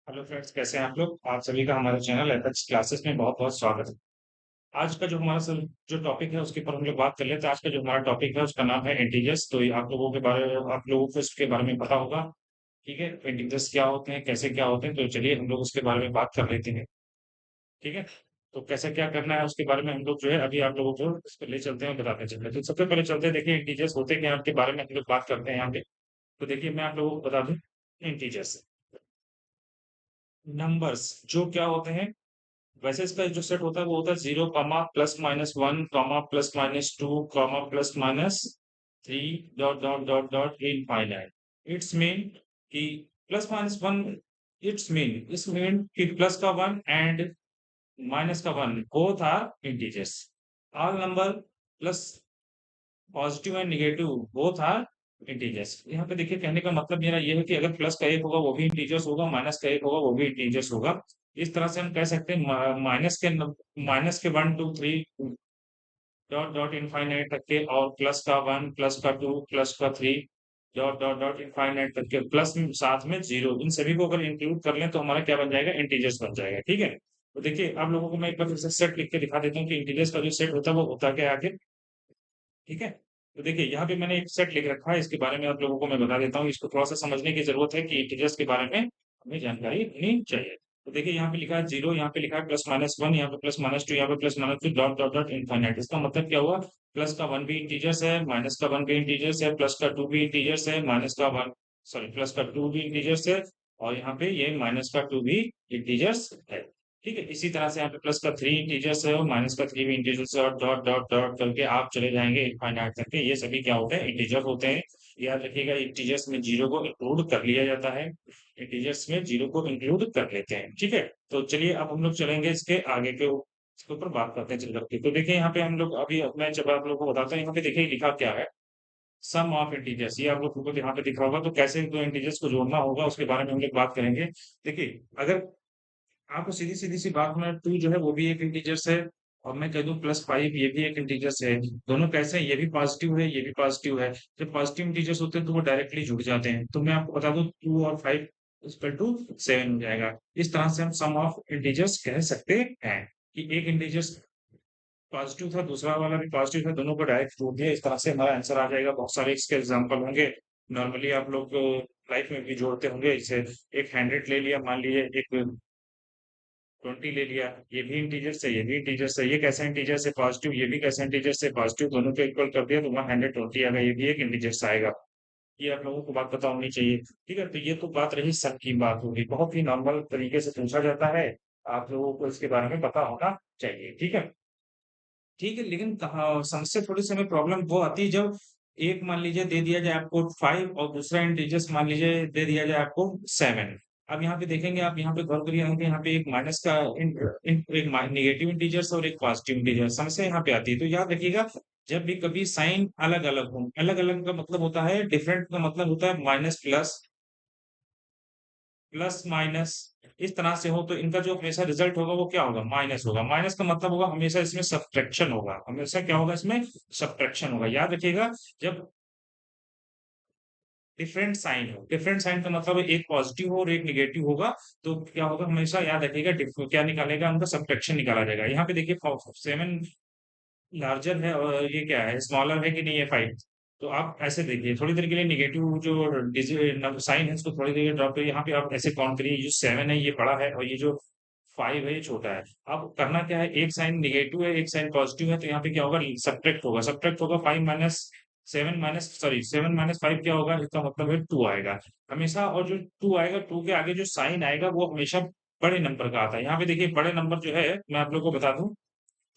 Hello friends, कैसे हैं आप लोग? आप सभी का हमारे चैनल एथेक्स क्लासेस में बहुत बहुत स्वागत है। आज का जो हमारा जो टॉपिक है उसके ऊपर हम लोग बात कर लेते हैं। आज का जो हमारा टॉपिक है उसका नाम है इंटीजर्स। तो ये आप लोगों को इसके बारे में पता होगा। ठीक है, इंटीजर्स क्या होते हैं, कैसे क्या होते हैं, तो चलिए हम लोग उसके बारे में बात कर लेते हैं। ठीक है, तो कैसे क्या करना है उसके बारे में हम लोग जो है अभी आप लोगों को इस पर ले चलते हैं और बताते चलते हैं। तो सबसे पहले चलते हैं, देखिए इंटीजर्स होते क्या हैं, आपके बारे में हम लोग बात करते हैं यहाँ पे। तो देखिए मैं आप लोगों को बता दूं, इंटीजर्स नंबर्स जो क्या होते हैं। वैसे इसका जो सेट होता है वो होता है 0, +-1, +-2, +-3 डॉट इनफाइनाइट। इट्स मीन कि +-1, इट्स मीन कि प्लस का वन एंड माइनस का one both are integers. All number plus positive and negative both are integers. यहाँ पे देखिए कहने का मतलब मेरा ये है कि अगर प्लस का एक होगा वो भी इंटीजर्स होगा, माइनस का एक होगा वो भी इंटीजर्स होगा। इस तरह से हम कह सकते हैं माइनस के 1, 2, 3 डॉट डॉट इनफाइनाइट तक के, और प्लस का 1, प्लस का 2, प्लस का 3 डॉट डॉट डॉट इनफाइनाइट तक के, प्लस साथ में जीरो, इन सभी को अगर इंक्लूड कर लें तो हमारा क्या बन जाएगा, इंटीजर्स बन जाएगा। ठीक है, तो देखिए आप लोगों को मैं एक बार फिर से सेट लिख के दिखा देता हूँ कि इंटीजर्स का जो सेट होता है वो होता क्या है आखिर। ठीक है, तो देखिए यहाँ पे मैंने एक सेट लिख रखा है, इसके बारे में आप लोगों को मैं बता देता हूँ। इसको थोड़ा सा समझने की जरूरत है कि इंटीजर्स के बारे में हमें जानकारी होनी चाहिए। तो देखिए यहाँ पे लिखा है जीरो, यहाँ पे लिखा है +-1, यहाँ पे +-2, यहाँ पे +-2 डॉट डॉट डॉट इनफाइनाइट। इसका मतलब क्या हुआ, प्लस का वन भी इंटीजर्स है, माइनस का वन भी इंटीजर्स है, प्लस का टू भी इंटीजर्स है, माइनस का वन, सॉरी, प्लस का टू भी इंटीजर्स है, और यहाँ पे ये माइनस का टू भी इंटीजर्स है। ठीक है, इसी तरह से यहाँ पे प्लस का थ्री इंटीजर्स है और माइनस का थ्री भी इंटीजर्स है, और डॉट डॉट डॉट करके आप चले जाएंगे इनफाइनाइट तक के। ये सभी क्या होते हैं, इंटीजर होते हैं। याद रखिएगा, इंटीजर्स में जीरो को इंक्लूड कर लिया जाता है। इंटीजर्स में जीरो को इंक्लूड कर लेते हैं। ठीक है, तो चलिए अब हम लोग चलेंगे इसके आगे के इसके ऊपर बात करते हैं चल करके। तो देखिए यहाँ पे हम लोग अभी मैं जब आप लोगों को बताता हूँ, यहाँ पे देखिए लिखा क्या है, सम ऑफ इंटीजर्स। ये आप लोग को यहाँ पे दिख रहा होगा। तो कैसे दो इंटीजर्स को जोड़ना होगा उसके बारे में हम लोग बात करेंगे। देखिए, अगर आपको सीधी सीधी सी बात में, टू जो है वो भी एक इंटीजर्स है, और मैं कह दूं +5 ये भी एक इंटीजर्स है। दोनों कैसे हैं, ये भी पॉजिटिव है, ये भी पॉजिटिव है। जब पॉजिटिव इंटीजर्स होते हैं तो वो डायरेक्टली जुड़ जाते हैं। तो मैं आपको बता दूं 2 और 5 = 7 हो जाएगा। इस तरह से हम सम ऑफ इंटीजर्स कह सकते हैं कि एक इंटीजर्स पॉजिटिव था, दूसरा वाला भी पॉजिटिव था, दोनों को डायरेक्ट जोड़ दिया, इस तरह से हमारा आंसर आ जाएगा। बहुत सारे इसके एग्जाम्पल होंगे, नॉर्मली आप लोग लाइफ में भी जोड़ते होंगे। जैसे एक 100 ले लिया, मान लीजिए एक 20 ले लिया, ये भी इंटीजर है, ये भी इंटीजर है। ये कैसे इंटीजर से पॉजिटिव, ये भी कैसे इंटीजर से पॉजिटिव, दोनों को इक्वल कर दिया तो 120 आ गया, ये भी एक इंटीजर से आएगा। ये आप लोगों को बात पता होनी चाहिए। ठीक है, तो ये तो बात रही सम की, बात होगी, बहुत ही नॉर्मल तरीके से पूछा जाता है। आप लोगों को इसके बारे में पता होना चाहिए। ठीक है, ठीक है, लेकिन समस्या थोड़ी सी हमें प्रॉब्लम वो आती है जब एक मान लीजिए दे दिया जाए आपको 5 और दूसरा इंटीजर्स मान लीजिए दे दिया जाए आपको 7। अब यहाँ पे देखेंगे, आप यहाँ पे गौर करिए, यहाँ पे एक माइनस का एक नेगेटिव इंटीजर्स और एक पॉजिटिव इंटीजर, समस्या यहाँ पे आती है। तो याद रखिएगा, जब भी कभी साइन अलग अलग हो, अलग अलग का मतलब होता है डिफरेंट, का मतलब होता है माइनस प्लस, प्लस माइनस, इस तरह से हो तो इनका जो हमेशा रिजल्ट होगा वो क्या होगा, माइनस होगा। माइनस का मतलब होगा हमेशा इसमें सब्ट्रैक्शन होगा, हमेशा क्या होगा, इसमें सब्ट्रैक्शन होगा। याद रखिएगा, जब डिफरेंट साइन हो, डिफरेंट साइन का मतलब है एक पॉजिटिव हो और एक निगेटिव होगा, तो क्या होगा, हमेशा याद रखिएगा क्या निकालेगा, उनका सब्ट्रैक्शन निकाला जाएगा। यहाँ पे देखिए 7 लार्जर है और ये क्या है, स्मॉलर है कि नहीं है, 5। तो आप ऐसे देखिए, थोड़ी देर के लिए निगेटिव जो साइन है उसको थोड़ी देर ड्रॉप करिए, यहाँ पे आप ऐसे काउंट करिए, जो 7 है ये बड़ा है और ये जो 5 है ये छोटा है। अब करना क्या है, एक साइन निगेटिव है, एक साइन पॉजिटिव है, तो यहाँ पे क्या होगा, सब्ट्रैक्ट होगा 5 - 7 - 5 क्या होगा, इसका मतलब है 2 आएगा हमेशा। और जो 2 आएगा, 2 के आगे जो साइन आएगा वो हमेशा बड़े नंबर का आता है। यहाँ पे देखिए बड़े नंबर जो है, मैं आप लोग को बता दूं,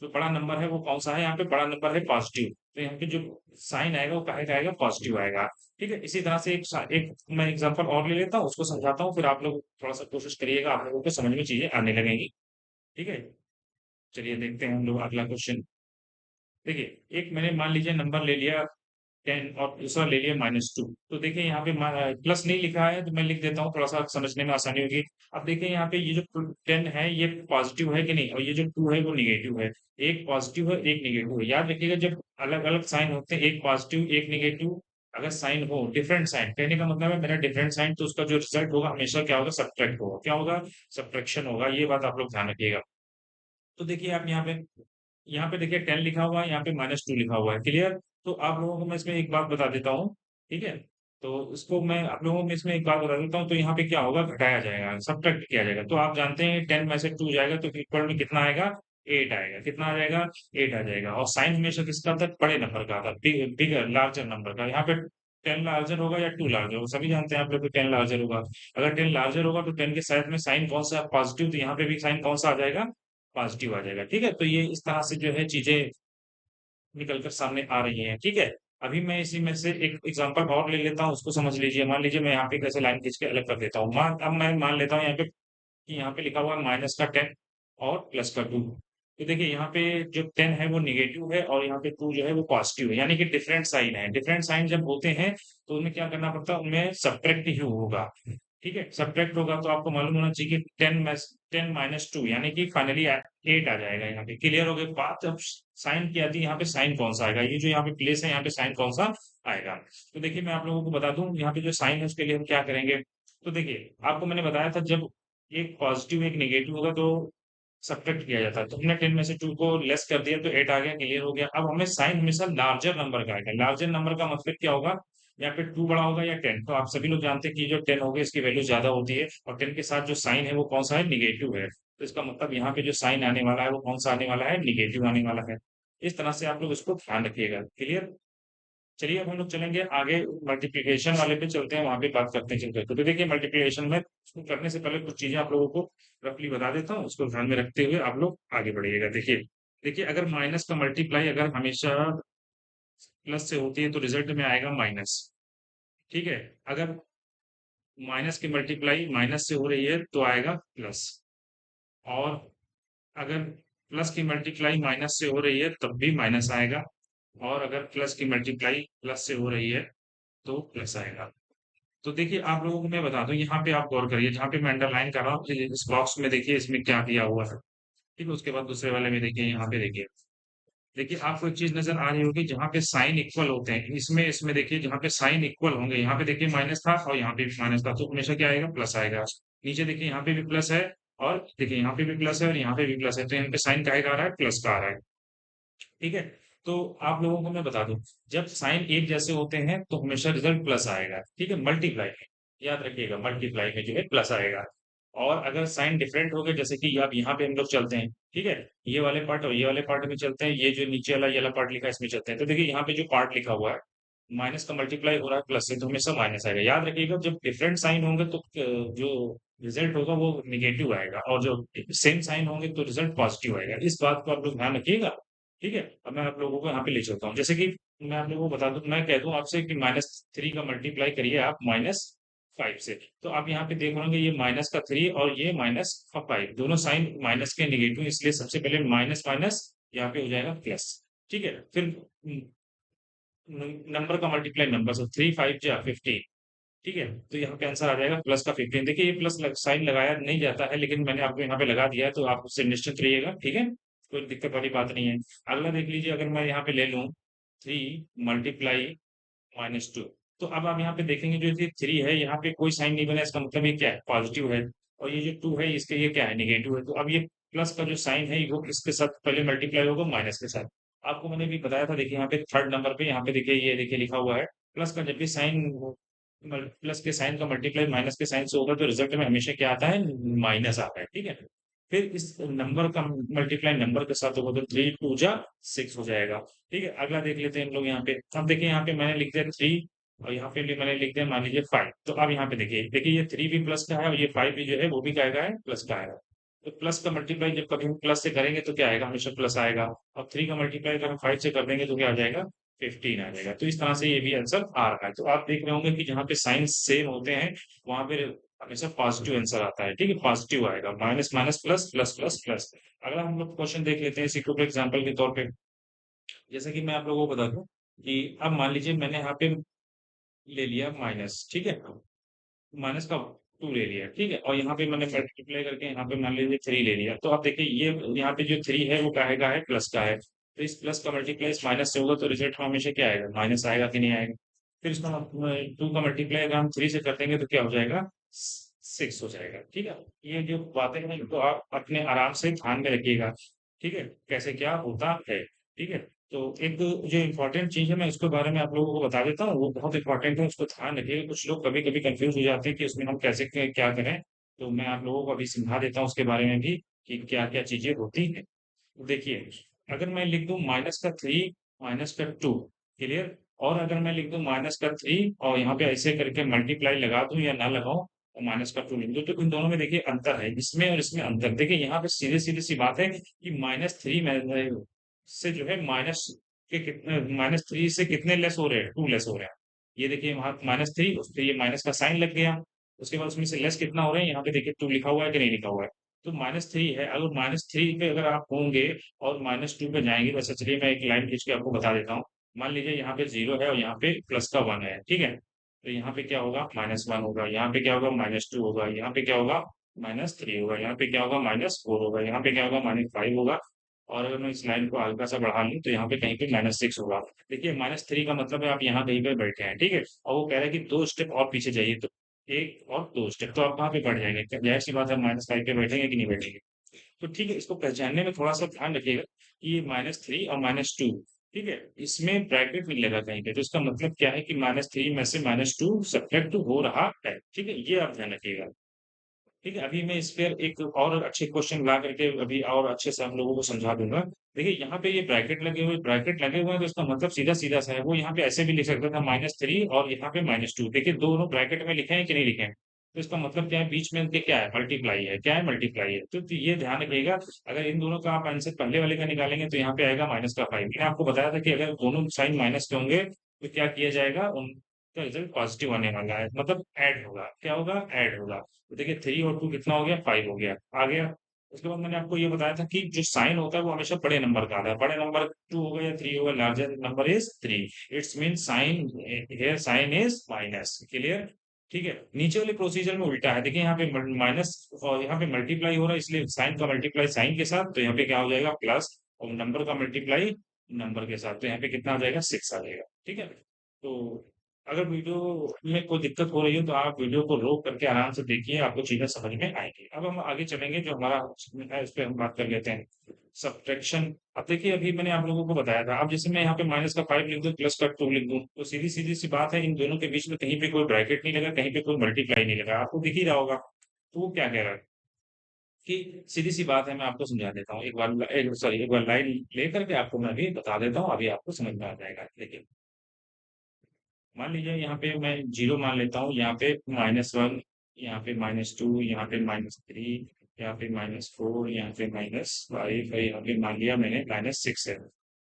जो बड़ा नंबर है वो कौन सा है, यहाँ पे बड़ा नंबर है पॉजिटिव। तो यहाँ पे जो साइन आएगा वो काहे का आएगा, पॉजिटिव आएगा। ठीक है, इसी तरह से एक मैं एग्जांपल और ले लेता हूँ, उसको समझाता हूँ, फिर आप लोग थोड़ा सा कोशिश करिएगा, आप लोगों को समझ में चीजें आने लगेंगी। ठीक है, चलिए देखते हैं हम लोग अगला क्वेश्चन। देखिए, एक मैंने मान लीजिए नंबर ले लिया 10 और दूसरा ले लिया -2। तो देखिए यहाँ पे प्लस नहीं लिखा है तो मैं लिख देता हूँ, थोड़ा सा समझने में आसानी होगी। अब देखिए यहाँ पे ये जो 10 है ये पॉजिटिव है कि नहीं, और ये जो 2 है वो निगेटिव है। एक पॉजिटिव है, एक निगेटिव है। याद रखिएगा, जब अलग अलग साइन होते हैं, एक पॉजिटिव एक निगेटिव, अगर साइन हो डिफरेंट साइन, कहने का मतलब है मेरा डिफरेंट साइन, तो उसका जो रिजल्ट होगा हमेशा क्या होगा, सब्ट्रैक्ट होगा। क्या होगा, सब्ट्रैक्शन होगा। ये बात आप लोग ध्यान रखिएगा। तो देखिए आप यहाँ पे देखिए 10 लिखा हुआ है, यहाँ पे -2 लिखा हुआ है। क्लियर? तो आप लोगों को मैं इसमें एक बात बता देता हूँ। ठीक है? तो इसको मैं आप लोगों को इसमें एक बात बता देता हूँ। तो यहाँ पे क्या होगा, घटाया जाएगा, सब्ट्रैक्ट किया जाएगा। तो आप जानते हैं 10 में से 2 जाएगा तो इक्वल में कितना आएगा, 8 आएगा। कितना आ जाएगा, 8 आ जाएगा। और साइन हमेशा किसका था, बड़े नंबर का था, बिगर लार्जर नंबर का। यहाँ पे 10 लार्जर होगा या 2 लार्जर होगा, सभी जानते हैं आप लोग को 10 लार्जर होगा। अगर 10 लार्जर होगा तो 10 के साथ में साइन कौन सा, पॉजिटिव, तो यहाँ पे भी साइन कौन सा आ जाएगा, पॉजिटिव आ जाएगा। ठीक है? तो ये इस तरह से जो है चीजें निकल कर सामने आ रही हैं। ठीक है? अभी मैं इसी में से एक एग्जांपल और ले लेता हूँ, उसको समझ लीजिए। मान लीजिए मैं यहाँ पे कैसे लाइन खींच के अलग कर देता हूँ। अब मैं मान लेता हूँ यहाँ पे कि यहाँ पे लिखा हुआ है -10 और +2। तो देखिए यहाँ पे जो 10 है वो निगेटिव है और यहाँ पे 2 जो है वो पॉजिटिव है, यानी कि डिफरेंट साइन है। डिफरेंट साइन जब होते हैं तो उनमें क्या करना पड़ता है, उनमें सब्ट्रैक्ट ही होगा। ठीक है? सब्ट्रैक्ट होगा तो आपको मालूम होना चाहिए कि 10 -2 यानी कि फाइनली 8 आ जाएगा। यहाँ पे क्लियर हो गई बात। अब साइन की आती है, यहाँ पे साइन कौन सा आएगा, ये जो यहाँ पे प्लेस है यहाँ पे साइन कौन सा आएगा। तो देखिए मैं आप लोगों को बता दूं, यहाँ पे जो साइन है उसके लिए हम क्या करेंगे। तो देखिए आपको मैंने बताया था, जब एक पॉजिटिव एक नेगेटिव होगा तो सब्ट्रैक्ट किया जाता है। तो हमने 10 में से 2 को लेस कर दिया तो 8 आ गया। क्लियर हो गया। अब हमें साइन हमेशा लार्जर नंबर का आएगा। लार्जर नंबर का मतलब क्या होगा, यहाँ पे 2 बड़ा होगा या 10। तो आप सभी लोग जानते हैं कि जो 10 होगा इसकी वैल्यू ज्यादा होती है, और 10 के साथ जो साइन है वो कौन सा है, निगेटिव है। तो इसका मतलब यहाँ पे जो साइन आने वाला है वो कौन सा आने वाला है, निगेटिव आने वाला है। इस तरह से आप लोग इसको ध्यान रखिएगा। क्लियर? चलिए अब हम लोग चलेंगे आगे, मल्टीप्लिकेशन वाले पे चलते हैं, वहां पे बात करते हैं चलते हैं। तो देखिए मल्टीप्लिकेशन में इसको करने से पहले कुछ चीजें आप लोगों को रफली बता देता हूँ, उसको ध्यान में रखते हुए आप लोग आगे बढ़िएगा। देखिए देखिए अगर माइनस का मल्टीप्लाई अगर हमेशा प्लस से होती है तो रिजल्ट में आएगा माइनस। ठीक है? अगर माइनस की मल्टीप्लाई माइनस से हो रही है तो आएगा प्लस। और अगर प्लस की मल्टीप्लाई माइनस से हो रही है तब भी माइनस आएगा। और अगर प्लस की मल्टीप्लाई प्लस से हो रही है तो प्लस आएगा। तो देखिए आप लोगों को मैं बता दूं, यहाँ पे आप गौर करिए, जहाँ पे मैं अंडरलाइन कर रहा हूँ इस बॉक्स में देखिए इसमें क्या दिया हुआ है। ठीक है? उसके बाद दूसरे वाले में देखिए, यहाँ पे देखिए, देखिए आपको एक चीज नजर आ रही होगी, जहाँ पे साइन इक्वल होते हैं, इसमें इसमें देखिए जहाँ पे साइन इक्वल होंगे, यहाँ पे देखिए माइनस था और यहाँ पे भी माइनस था, तो हमेशा क्या आएगा, प्लस आएगा। नीचे देखिए यहाँ पे भी प्लस है, और देखिए यहाँ पे भी प्लस है और यहाँ पे भी प्लस है, तो यहाँ पे साइन का आ रहा है, प्लस का आ रहा है। ठीक है? तो आप लोगों को मैं बता दूं, जब साइन एक जैसे होते हैं तो हमेशा रिजल्ट प्लस आएगा। ठीक है? मल्टीप्लाई में याद रखिएगा, मल्टीप्लाई में जो है प्लस आएगा। और अगर साइन डिफरेंट हो गए, जैसे कि अब यहाँ पे हम लोग चलते हैं, ठीक है, ये वाले पार्ट और ये वाले पार्ट में चलते हैं, ये जो नीचे वाला ये वाला पार्ट लिखा है इसमें चलते हैं। तो देखिए यहाँ पे जो पार्ट लिखा हुआ है, माइनस का मल्टीप्लाई हो रहा है प्लस से, तो हमेशा माइनस आएगा। याद रखिएगा जब डिफरेंट साइन होंगे तो जो रिजल्ट होगा वो निगेटिव आएगा, और जो सेम साइन होंगे तो रिजल्ट पॉजिटिव आएगा। इस बात को आप लोग ध्यान रखिएगा। ठीक है? अब मैं आप लोगों को यहाँ पे ले चलता हूँ, जैसे कि मैं आप लोगों को बता दूं, मैं कह दूं आपसे कि -3 का मल्टीप्लाई करिए आप -5 से, तो आप यहाँ पे देख रहे होंगे ये माइनस का 3 और ये -5, दोनों साइन माइनस के निगेटिव, इसलिए सबसे पहले माइनस माइनस यहाँ पे हो जाएगा प्लस। ठीक है? फिर नंबर का मल्टीप्लाई नंबर से, 3 5 जा 15। ठीक है? तो यहाँ पे आंसर आ जाएगा प्लस का 15। देखिए ये प्लस साइन लगाया नहीं जाता है, लेकिन मैंने आपको यहाँ पे लगा दिया है, तो आप उससे निश्चित रहिएगा। ठीक है? कोई दिक्कत वाली बात नहीं है। अगला देख लीजिए, अगर मैं यहाँ पे ले लूँ 3 मल्टीप्लाई -2, तो अब आप यहाँ पे देखेंगे जो ये 3 है यहाँ पे कोई साइन नहीं बना, इसका मतलब ये क्या है, पॉजिटिव है। और ये जो 2 है इसके ये क्या है, निगेटिव है। तो अब ये प्लस का जो साइन है वो किसके साथ पहले मल्टीप्लाई होगा, माइनस के साथ। आपको मैंने भी बताया था, देखिए यहाँ पे थर्ड नंबर पे यहाँ पे देखिए, ये देखिए लिखा हुआ है, प्लस का जब भी साइन, प्लस के साइन का मल्टीप्लाई माइनस के साइन से होगा तो रिजल्ट में हमेशा क्या आता है, माइनस आता है। ठीक है? फिर इस नंबर का मल्टीप्लाई नंबर के साथ होगा तो 3 2 जा 6 हो जाएगा। ठीक है? अगला देख लेते हैं हम लोग यहाँ पे। अब देखिए यहाँ पे मैंने लिख दिया 3, और यहाँ पे भी मैंने लिख दिया मान लीजिए 5। तो अब यहाँ पे देखिए देखिए ये 3 भी प्लस का है और ये 5 भी जो है वो भी क्या आएगा है, प्लस का आएगा। तो प्लस का मल्टीप्लाई जब कभी हम प्लस से करेंगे तो क्या आएगा, हमेशा प्लस आएगा। और 3 का मल्टीप्लाई अगर हम 5 से कर देंगे तो क्या आ जाएगा, 15 आ जाएगा। तो इस तरह से ये भी आंसर आ रहा है। तो आप देख रहे होंगे कि जहाँ पे साइन सेम होते हैं वहां पे हमेशा पॉजिटिव आंसर आता है। ठीक है? पॉजिटिव आएगा, minus minus plus plus plus plus. अगला हम लोग क्वेश्चन देख लेते हैं इसी को एग्जाम्पल के तौर पे। जैसे कि मैं आप लोगों को बता दूं कि अब मान लीजिए मैंने यहाँ पे ले लिया माइनस, ठीक है, माइनस का 2 ले लिया, ठीक है, और यहाँ पे मैंने मल्टीप्लाई करके यहाँ पे मान लीजिए 3 ले लिया। तो आप देखिए ये यहाँ पे जो 3 है वो काहे का है, प्लस का है। तो इस प्लस का मल्टीप्लाई इस माइनस से होगा तो रिजल्ट में हमेशा क्या आएगा, माइनस आएगा कि नहीं आएगा। फिर इसको हम 2 का मल्टीप्लाई अगर हम 3 से कर देंगे तो क्या हो जाएगा? 6 हो जाएगा। ठीक है? ये जो बातें हैं इनको आप अपने आराम से ध्यान में रखिएगा। ठीक है? कैसे क्या होता है। ठीक है? तो एक जो इम्पोर्टेंट चीज़ है मैं इसके बारे में आप लोगों को बता देता हूँ, वो बहुत इम्पोर्टेंट है, उसको ध्यान रखिएगा। कुछ लोग कभी-कभी कन्फ्यूज़ हो जाते हैं कि उसमें हम कैसे क्या करें? तो मैं आप लोगों को अभी समझा देता हूँ उसके बारे में भी कि क्या-क्या चीज़ें होती हैं। देखिए, अगर मैं लिख दूँ माइनस का 3 माइनस का 2, क्लियर? और अगर मैं लिख दूँ माइनस का 3 और यहाँ पे ऐसे करके मल्टीप्लाई लगा दूँ या ना लगाऊँ और माइनस का 2 लिख दूँ, तो इन दोनों में देखिए अंतर है, इसमें और इसमें अंतर। देखिए यहाँ पे सीधे-सीधे सी बात है कि माइनस 3 में से जो है माइनस 3 से कितने लेस हो रहे हैं? 2 लेस हो रहे हैं। ये देखिए वहाँ माइनस 3 उस पे ये माइनस का साइन लग गया। उसके बाद उसमें से लेस कितना हो रहा है? यहाँ पे देखिए 2 लिखा हुआ है कि नहीं लिखा हुआ है? तो -3 है, अगर -3 पे अगर आप होंगे और -2 पे जाएँगे, वैसे चलिए मैं एक लाइन खींच के आपको बता देता हूँ। मान लीजिए यहाँ पे 0 है और यहाँ पे प्लस का 1 है, ठीक है? तो यहाँ पे क्या होगा? -1 होगा, यहाँ पे क्या होगा? -2 होगा, यहाँ पे क्या होगा? -3 होगा, यहाँ पे क्या होगा? -4 होगा, यहाँ पे क्या होगा? -5 होगा और अगर मैं इस लाइन को हल्का-सा बढ़ा लूँ, तो यहाँ पे कहीं पे -6 होगा। देखिए -3 का मतलब है आप यहाँ कहीं पे बैठे हैं, ठीक है? और वो कह रहा है कि 2 स्टेप और पीछे जाइए, तो 1 और 2 स्टेप तो आप कहाँ पे बढ़ जाएँगे? क्या ज़ाहिर-सी बात है -5 पे बैठेंगे कि नहीं बैठेंगे? तो ठीक है, इसको पहचानने में थोड़ा-सा ध्यान रखिएगा कि ये -3 और -2 ठीक है? इसमें ब्रैकेट मिलेगा कहीं पे, तो इसका मतलब क्या है कि -3 में से -2 सब्ट्रैक्ट हो रहा है, ठीक है? ये आप ध्यान रखिएगा। ठीक है, अभी मैं इस पे एक और अच्छे क्वेश्चन ला करके अभी और अच्छे से हम लोगों को समझा दूँगा। देखिए यहाँ पे ये ब्रैकेट लगे हुए हैं तो इसका मतलब सीधा-सीधा सा है, वो यहाँ पे ऐसे भी लिख सकता था -3 और यहाँ पे -2 देखिए दोनों ब्रैकेट में लिखे हैं कि नहीं लिखे हैं? तो इसका मतलब क्या है बीच में इनके क्या है मल्टीप्लाई है, क्या है मल्टीप्लाई है। तो ये ध्यान रखिएगा अगर इन दोनों का आप आंसर पहले वाले का निकालेंगे तो यहाँ पे आएगा माइनस का 5 मैंने आपको बताया था कि अगर दोनों साइन माइनस के होंगे तो क्या किया जाएगा उनका रिजल्ट पॉजिटिव आने वाला है, मतलब ऐड होगा। क्या होगा? ऐड होगा। तो देखिए 3 और 2 कितना हो गया? 5 हो गया। आ गया? उसके बाद मैंने आपको ये बताया था कि जो साइन होता है वो हमेशा बड़े नंबर का आता है। बड़े नंबर 2 होगा या 3 होगा, larger number is 3। It's mean sine here sine is minus. Clear? ठीक है? नीचे वाले प्रोसीजर में उल्टा है। देखिए यहाँ पे माइनस और यहाँ पे मल्टीप्लाई हो रहा है इसलिए साइन का मल्टीप्लाई साइन के साथ, तो यहाँ पे क्या हो जाएगा? प्लस और नंबर का मल्टीप्लाई नंबर के साथ, तो यहाँ पे कितना आ जाएगा? 6 आ जाएगा। ठीक है? तो अगर वीडियो में कोई दिक्कत हो रही है तो आप वीडियो को रोक करके आराम से देखिए, आपको चीज़ें समझ में आएँगी। अब हम आगे चलेंगे जो हमारा है उस पे हम बात कर लेते हैं। सब्ट्रैक्शन अब देखिए अभी मैंने आप लोगों को बताया था, अब जैसे मैं यहाँ पे माइनस का 5 लिख दूँ, प्लस का 2 लिख दूँ, तो सीधी-सीधी सी बात है इन दोनों के बीच में कहीं पे कोई ब्रैकेट नहीं लगा, कहीं पे कोई मल्टीप्लाई नहीं लगा, आपको दिख ही रहा होगा। तो वो क्या कह रहा है कि सीधी-सी बात है मैं आपको समझा देता हूँ। एक बार लाइन लेकर के आपको मैं अभी बता देता हूँ, अभी आपको समझ में आ जाएगा। देखिए मान लीजिए यहाँ पे मैं 0 मान लेता हूँ, यहाँ पे -1 यहाँ पे -2 यहाँ पे -3 यहाँ पे -4 यहाँ पे -5 है, यहाँ पे मान लिया मैंने -6 है।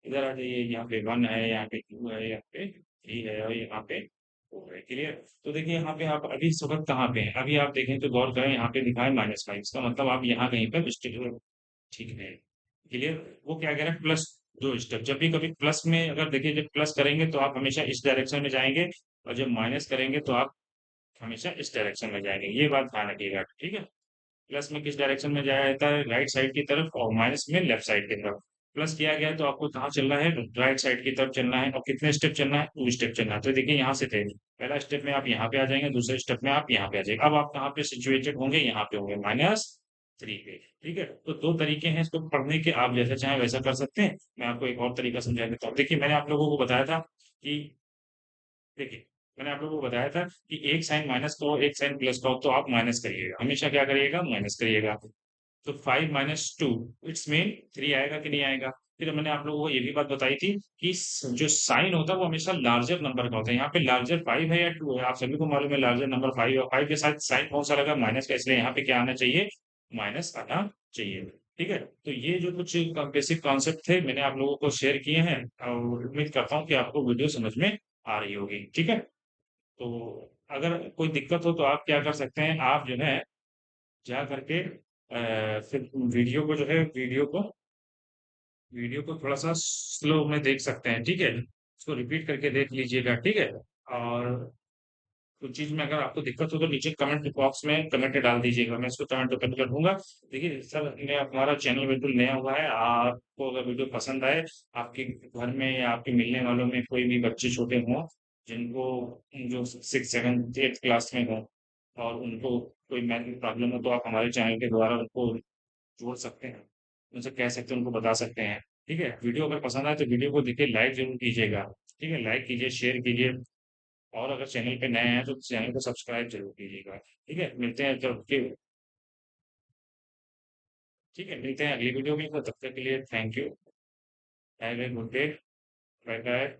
इधर आ जाइए यहाँ पे 1 है, यहाँ पे 2 है, यहाँ पे 3 है और यहाँ पे 4 है, क्लियर? तो देखिए यहाँ पे आप अभी इस वक़्त कहाँ पे हैं? अभी आप देखें तो गौर करें यहाँ पे लिखा है -5 इसका मतलब आप यहाँ कहीं पे मिस्टेक ठीक है। क्लियर? वो क्या कह रहा है प्लस 2 स्टेप जब भी कभी प्लस में अगर देखिए जब प्लस करेंगे तो आप हमेशा इस डायरेक्शन में जाएँगे और जब माइनस करेंगे तो आप हमेशा इस डायरेक्शन में जाएँगे। ये बात ध्यान रखिएगा, ठीक है? प्लस में किस डायरेक्शन में जाया जाता है? राइट साइड की तरफ और माइनस में लेफ्ट साइड की तरफ। प्लस किया गया है तो आपको कहाँ चलना है? राइट साइड की तरफ चलना है और कितने स्टेप चलना है? 2 स्टेप चलना है। तो देखिए यहाँ से थे। पहला स्टेप में आप यहाँ पे आ जाएँगे, दूसरे स्टेप में आप यहाँ पे आ जाएँगे। अब आप कहाँ पे सिचुएटेड होंगे? यहाँ पे होंगे -3 पे। ठीक है? तो 2 तरीके हैं इसको पढ़ने के, आप जैसा चाहें वैसा कर सकते हैं। मैं आपको एक और तरीका समझा देता हूँ। देखिए मैंने आप लोगों को बताया था कि देखिए, मैंने आप लोगों को बताया था कि एक साइन माइनस का हो, एक साइन प्लस का हो, तो आप माइनस करिएगा। हमेशा क्या करिएगा? माइनस करिएगा। तो 5 माइनस 2 इट्स मीन 3 आएगा कि नहीं आएगा? फिर मैंने आप लोगों को ये भी बात बताई थी कि जो साइन होता है वो हमेशा लार्जर नंबर का होता है। यहाँ पे लार्जर 5 है या 2 है? आप सभी को मालूम है लार्जर नंबर 5 है और 5 के साथ साइन कौन सा लगा? माइनस का, इसलिए यहाँ पे क्या आना चाहिए? माइनस आना चाहिए। ठीक है? तो ये जो कुछ बेसिक कॉन्सेप्ट थे मैंने आप लोगों को शेयर किए हैं और उम्मीद करता हूँ कि आपको वीडियो समझ में आ रही होगी। ठीक है? तो अगर कोई दिक्कत हो तो आप क्या कर सकते हैं, आप जो है जा करके फिर वीडियो को थोड़ा-सा स्लो में देख सकते हैं, ठीक है? उसको रिपीट करके देख लीजिएगा, ठीक है? और कुछ चीज़ में अगर आपको दिक्कत हो तो नीचे कमेंट बॉक्स में कमेंट डाल दीजिएगा, मैं इसको कमेंट ओपन कर दूँगा। देखिए सर मैं हमारा चैनल बिल्कुल नया हुआ है, आपको अगर वीडियो पसंद आए, आपके घर में या आपके मिलने वालों में कोई भी बच्चे छोटे हों, जिनको जो 6, 7, 8 क्लास में हो और उनको कोई मैथ में प्रॉब्लम हो, तो आप हमारे चैनल के द्वारा उनको जोड़ सकते हैं, उनसे कह सकते हैं, उनको बता सकते हैं। ठीक है? वीडियो अगर पसंद आए तो वीडियो को देखिए, लाइक ज़रूर कीजिएगा। ठीक है? लाइक कीजिए, शेयर कीजिए और अगर चैनल पे नए हैं तो चैनल को सब्सक्राइब ज़रूर कीजिएगा। ठीक है? मिलते हैं जब के ठीक है, मिलते हैं अगली वीडियो में, तो तब तक के लिए thank you. Have a good day. Bye bye.